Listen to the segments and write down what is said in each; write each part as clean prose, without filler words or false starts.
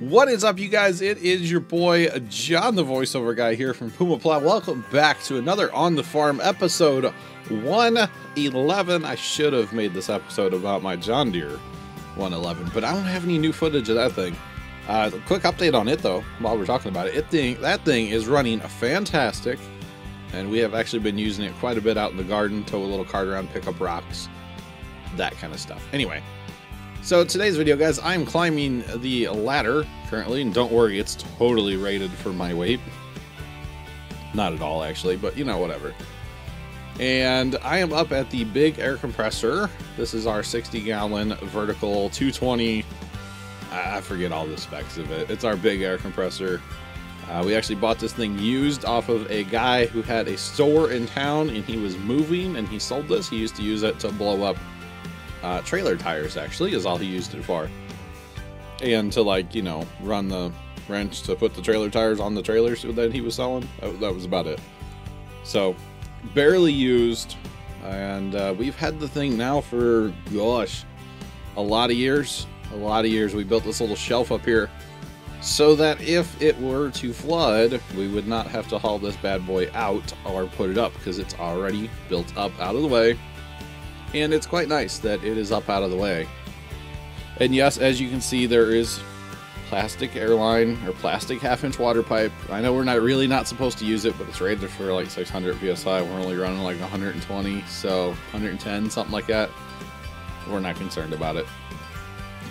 What is up, you guys? It is your boy John, the voiceover guy here from Puma Plow. Welcome back to another On the Farm episode 111. I should have made this episode about my John Deere 111, but I don't have any new footage of that thing. Quick update on it though, while we're talking about it. That thing is running fantastic, and we have actually been using it quite a bit out in the garden, tow a little cart around, pick up rocks, that kind of stuff. Anyway. So today's video, guys, I'm climbing the ladder currently, and don't worry, it's totally rated for my weight. Not at all, actually, but you know, whatever. And I am up at the big air compressor. This is our 60-gallon vertical 220. I forget all the specs of it. It's our big air compressor. We actually bought this thing used off of a guy who had a store in town, and he was moving, and he sold this. He used to use it to blow up trailer tires, actually, is all he used it for. And to, like, you know, run the wrench to put the trailer tires on the trailers that he was selling. That was about it. So, barely used. And we've had the thing now for, gosh, a lot of years. A lot of years. We built this little shelf up here so that if it were to flood, we would not have to haul this bad boy out or put it up, because it's already built up out of the way. And it's quite nice that it is up out of the way. And yes, as you can see, there is plastic airline or plastic half-inch water pipe. I know we're really not supposed to use it, but it's rated for like 600 psi. We're only running like 120, so 110, something like that. We're not concerned about it.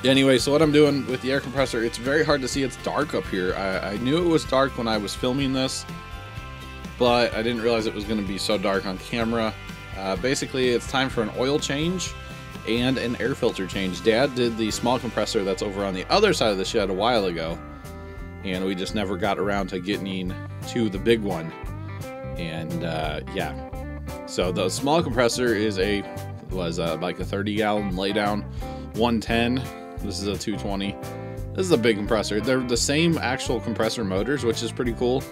Anyway, so what I'm doing with the air compressor, it's very hard to see. It's dark up here. I knew it was dark when I was filming this, but I didn't realize it was going to be so dark on camera. Basically, it's time for an oil change and an air filter change. Dad did the small compressor that's over on the other side of the shed a while ago, and we just never got around to getting to the big one. And yeah, so the small compressor was like a 30-gallon laydown 110. This is a 220. This is a big compressor. They're the same actual compressor motors, which is pretty cool.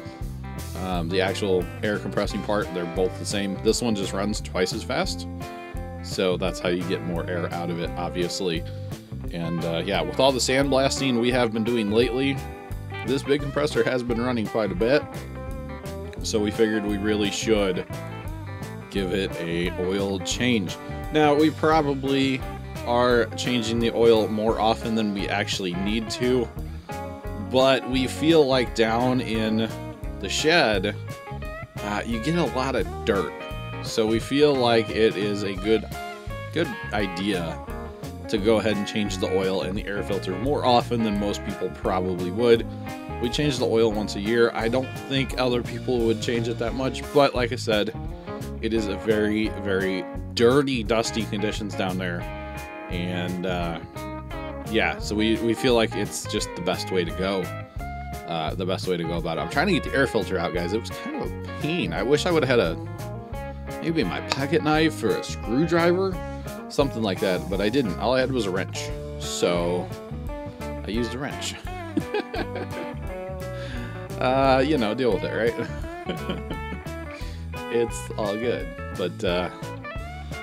The actual air compressing part, they're both the same. This one just runs twice as fast, so that's how you get more air out of it, obviously. And yeah, with all the sandblasting we have been doing lately, this big compressor has been running quite a bit, so we figured we really should give it a oil change. Now, we probably are changing the oil more often than we actually need to, but we feel like down in the shed, you get a lot of dirt, so we feel like it is a good idea to go ahead and change the oil and the air filter more often than most people probably would. We change the oil once a year. I don't think other people would change it that much, but like I said, it is a very, very dirty, dusty conditions down there, and yeah, so we feel like it's just the best way to go. The best way to go about it. I'm trying to get the air filter out, guys. It was kind of a pain. I wish I would have had maybe my pocket knife or a screwdriver, something like that, but I didn't. All I had was a wrench, so I used a wrench. You know, deal with it, right? It's all good, but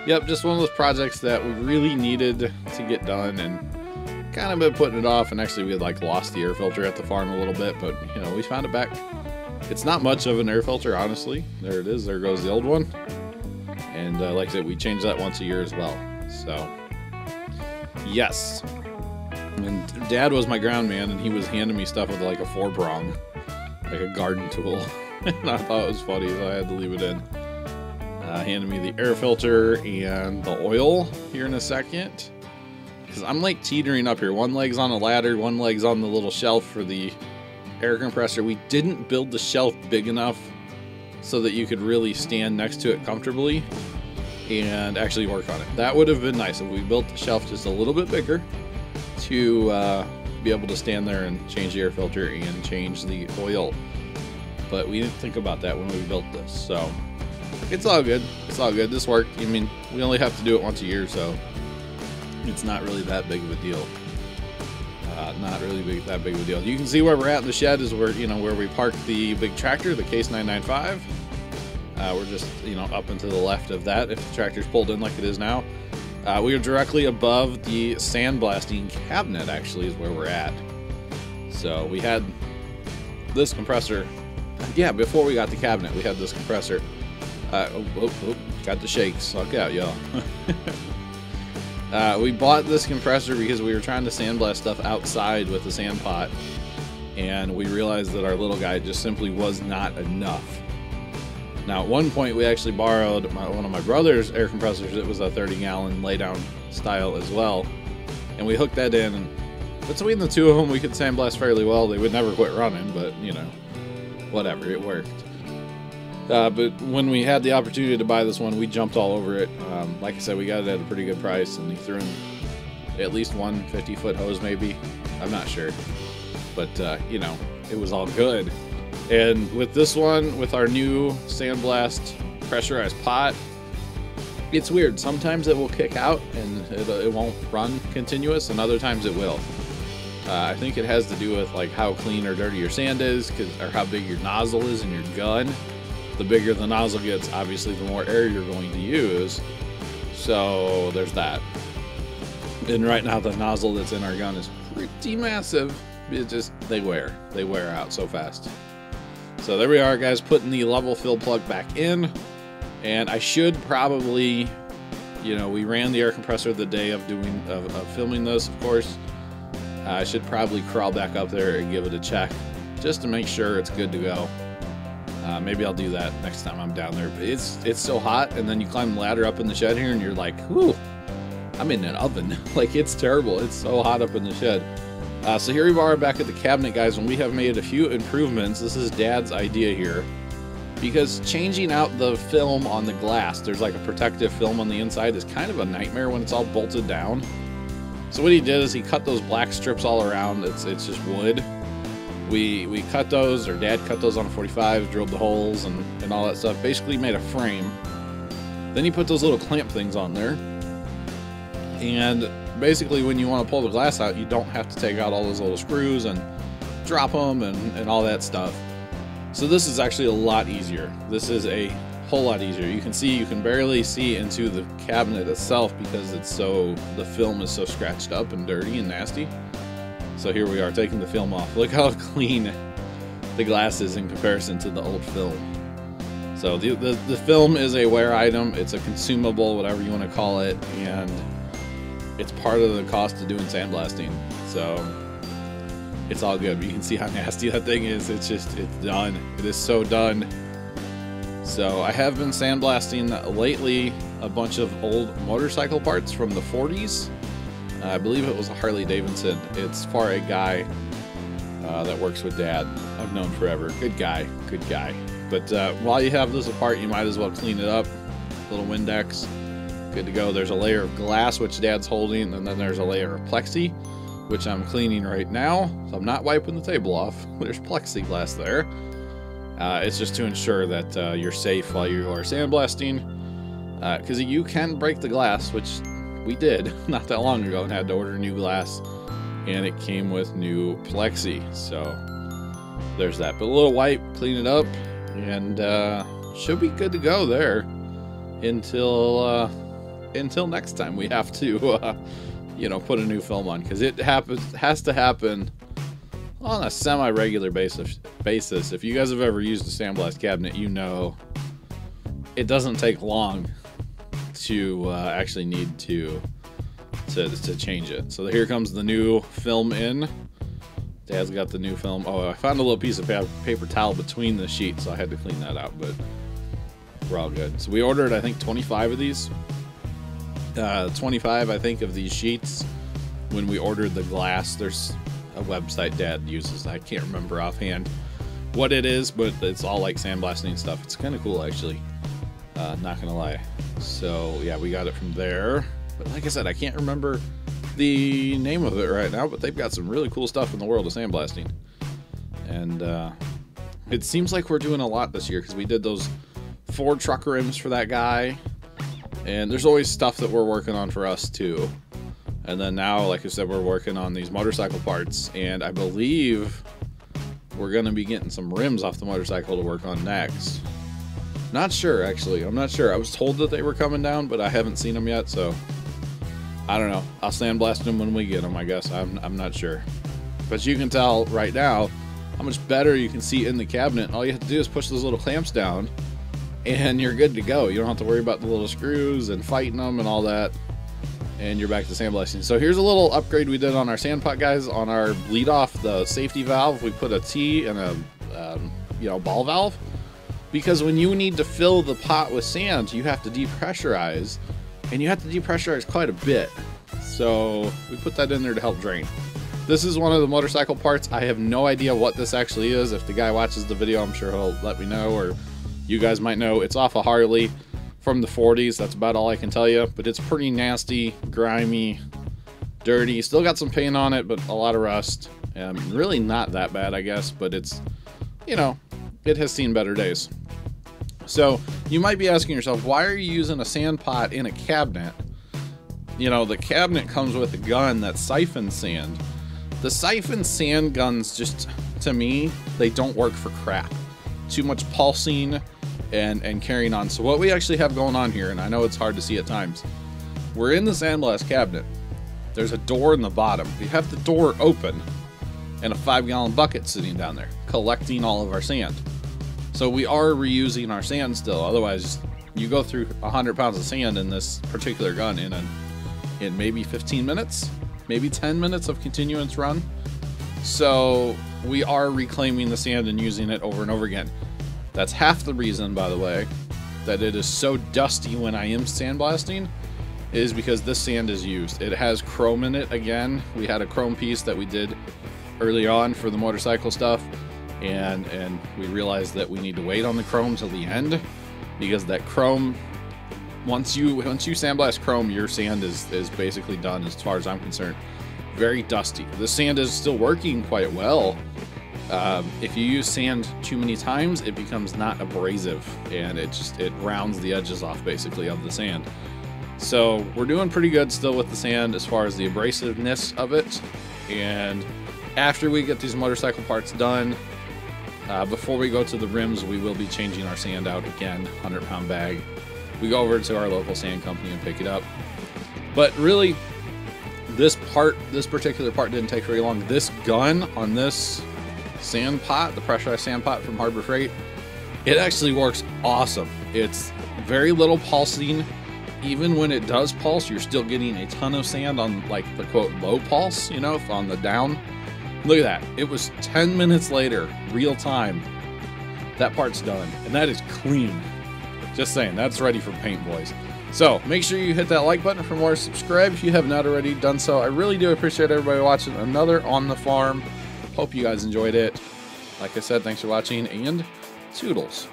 yep, just one of those projects that we really needed to get done, and kind of been putting it off. And actually, we had like lost the air filter at the farm a little bit, but you know, we found it back. It's not much of an air filter, honestly. There it is. There goes the old one. And like I said, we change that once a year as well. So yes. And Dad was my ground man, and he was handing me stuff with like a 4-prong, like a garden tool. And I thought it was funny, so I had to leave it in. Handed me the air filter and the oil here in a second, because I'm like teetering up here. One leg's on a ladder, one leg's on the little shelf for the air compressor. We didn't build the shelf big enough so that you could really stand next to it comfortably and actually work on it. That would have been nice if we built the shelf just a little bit bigger to be able to stand there and change the air filter and change the oil. But we didn't think about that when we built this, so it's all good. It's all good. This worked. I mean, we only have to do it once a year, so it's not really that big of a deal. Not really that big of a deal. You can see where we're at in the shed is where, you know, where we parked the big tractor, the Case 995. We're just, you know, up and to the left of that if the tractor's pulled in like it is now. We are directly above the sandblasting cabinet, actually, is where we're at. So we had this compressor. Yeah, before we got the cabinet, we had this compressor. Got the shakes. Look out, y'all. We bought this compressor because we were trying to sandblast stuff outside with the sand pot, and we realized that our little guy just simply was not enough. Now, at one point, we actually borrowed one of my brother's air compressors. It was a 30-gallon laydown style as well, and we hooked that in, and between the two of them, we could sandblast fairly well. They would never quit running, but, you know, whatever, it worked. But when we had the opportunity to buy this one, we jumped all over it. Like I said, we got it at a pretty good price, and he threw in at least one 50-foot hose, maybe. I'm not sure. But, you know, it was all good. And with this one, with our new sandblast pressurized pot, it's weird. Sometimes it will kick out and it won't run continuous, and other times it will. I think it has to do with like how clean or dirty your sand is, or how big your nozzle is in your gun. The bigger the nozzle gets, obviously the more air you're going to use. So there's that. And right now the nozzle that's in our gun is pretty massive. It just, they wear out so fast. So there we are, guys, putting the level fill plug back in. And I should probably, you know, we ran the air compressor the day of filming this, of course. I should probably crawl back up there and give it a check just to make sure it's good to go. Maybe I'll do that next time I'm down there. But it's so hot, and then you climb the ladder up in the shed here, and you're like, whew, I'm in an oven. Like, it's terrible. It's so hot up in the shed. So here we are back at the cabinet, guys, and we have made a few improvements. This is Dad's idea here, because changing out the film on the glass, there's like a protective film on the inside, is kind of a nightmare when it's all bolted down. So what he did is he cut those black strips all around. It's just wood. We cut those, or Dad cut those on a 45, drilled the holes and all that stuff. Basically made a frame. Then he put those little clamp things on there. And basically when you want to pull the glass out, you don't have to take out all those little screws and drop them and all that stuff. So this is actually a lot easier. This is a whole lot easier. You can barely see into the cabinet itself because the film is so scratched up and dirty and nasty. So here we are taking the film off. Look how clean the glass is in comparison to the old film. So the film is a wear item. It's a consumable, whatever you want to call it, and it's part of the cost of doing sandblasting. So it's all good. You can see how nasty that thing is. It's done. It is so done. So I have been sandblasting lately a bunch of old motorcycle parts from the 40s. I believe it was a Harley Davidson. It's for a guy that works with Dad. I've known forever. Good guy. But while you have this apart, you might as well clean it up. Little Windex. Good to go. There's a layer of glass, which Dad's holding, and then there's a layer of plexi, which I'm cleaning right now. So I'm not wiping the table off. There's plexiglass there. It's just to ensure that you're safe while you are sandblasting. Because you can break the glass, which we did not that long ago, and had to order new glass, and it came with new plexi. So there's that. But a little wipe, clean it up, and should be good to go there until next time we have to you know, put a new film on, because it has to happen on a semi-regular basis. If you guys have ever used a sandblast cabinet, you know it doesn't take long to actually need to change it. So here comes the new film in. Dad's got the new film. Oh, I found a little piece of paper towel between the sheets, so I had to clean that out, but we're all good. So we ordered, I think, 25 of these. 25, I think, of these sheets when we ordered the glass. There's a website Dad uses. I can't remember offhand what it is, but it's all like sandblasting stuff. It's kind of cool, actually. Not gonna lie. So yeah, we got it from there. But like I said, I can't remember the name of it right now, but they've got some really cool stuff in the world of sandblasting. And it seems like we're doing a lot this year, because we did those Ford truck rims for that guy. And there's always stuff that we're working on for us too. And then now, like I said, we're working on these motorcycle parts, and I believe we're gonna be getting some rims off the motorcycle to work on next. Not sure, actually. I'm not sure. I was told that they were coming down, but I haven't seen them yet, so I don't know. I'll sandblast them when we get them, I guess. I'm not sure. But you can tell right now how much better you can see in the cabinet. All you have to do is push those little clamps down and you're good to go. You don't have to worry about the little screws and fighting them and all that. And you're back to sandblasting. So here's a little upgrade we did on our sand pot, guys. On our bleed off, the safety valve, we put a T and a ball valve, because when you need to fill the pot with sand, you have to depressurize, and you have to depressurize quite a bit. So we put that in there to help drain. This is one of the motorcycle parts. I have no idea what this actually is. If the guy watches the video, I'm sure he'll let me know, or you guys might know. It's off a Harley from the 40s. That's about all I can tell you, but it's pretty nasty, grimy, dirty. Still got some paint on it, but a lot of rust. Really not that bad, I guess, but it's, you know, it has seen better days. So you might be asking yourself, why are you using a sand pot in a cabinet? You know, the cabinet comes with a gun that siphons sand. The siphon sand guns, just, to me, they don't work for crap. Too much pulsing and carrying on. So what we actually have going on here, and I know it's hard to see at times, we're in the sandblast cabinet. There's a door in the bottom. We have the door open and a 5-gallon bucket sitting down there collecting all of our sand. So we are reusing our sand still. Otherwise, you go through 100 pounds of sand in this particular gun in maybe 15 minutes, maybe 10 minutes of continuous run. So we are reclaiming the sand and using it over and over again. That's half the reason, by the way, that it is so dusty when I am sandblasting, is because this sand is used. It has chrome in it again. We had a chrome piece that we did early on for the motorcycle stuff, and we realized that we need to wait on the chrome till the end, because that chrome, once you sandblast chrome, your sand is basically done as far as I'm concerned. Very dusty. The sand is still working quite well. If you use sand too many times, it becomes not abrasive, and it rounds the edges off basically of the sand. So we're doing pretty good still with the sand as far as the abrasiveness of it. And after we get these motorcycle parts done, before we go to the rims, we will be changing our sand out again, 100-pound bag. We go over to our local sand company and pick it up. But really, this particular part didn't take very long. This gun on this sand pot, the pressurized sand pot from Harbor Freight, it actually works awesome. It's very little pulsing. Even when it does pulse, you're still getting a ton of sand on, like, the quote low pulse, you know, on the down. Look at that. It was 10 minutes later, real time. That part's done, and that is clean. Just saying, that's ready for paint, boys. So make sure you hit that like button for more. Subscribe if you have not already done so. I really do appreciate everybody watching another On the Farm. Hope you guys enjoyed it. Like I said, thanks for watching, and toodles.